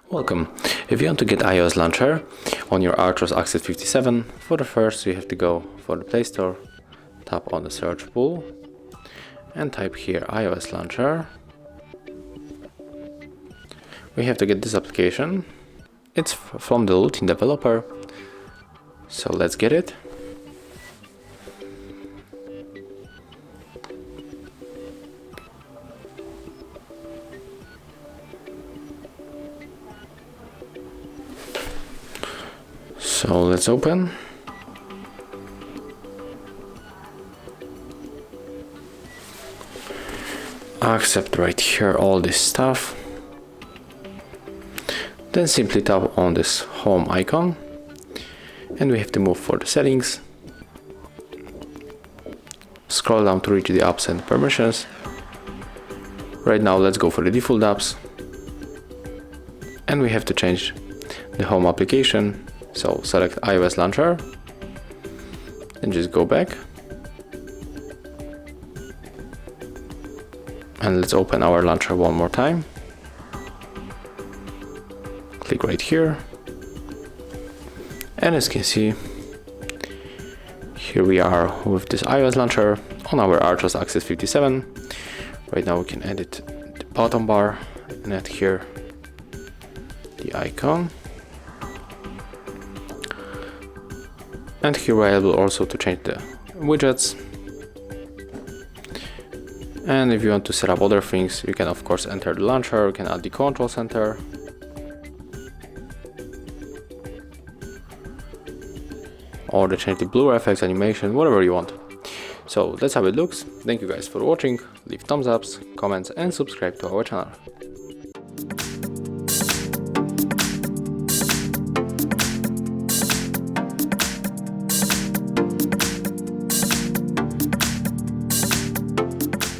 Welcome. If you want to get iOS launcher on your Archos Access 57, for the first you have to go for the Play Store, tap on the search pool and type here iOS launcher. We have to get this application. It's from the Lutin developer, so let's get it. So let's open. Accept right here all this stuff. Then simply tap on this home icon and we have to move for the settings. Scroll down to reach the apps and permissions. Right now let's go for the default apps and we have to change the home application. So select iOS launcher and just go back and let's open our launcher one more time. Click right here and as you can see, here we are with this iOS launcher on our Archos Access 57. Right now we can edit the bottom bar and add here the icon. And here we're able also to change the widgets. And if you want to set up other things, you can of course enter the launcher, you can add the control center. Or to change the blur effects, animation, whatever you want. So that's how it looks. Thank you guys for watching. Leave thumbs ups, comments and subscribe to our channel.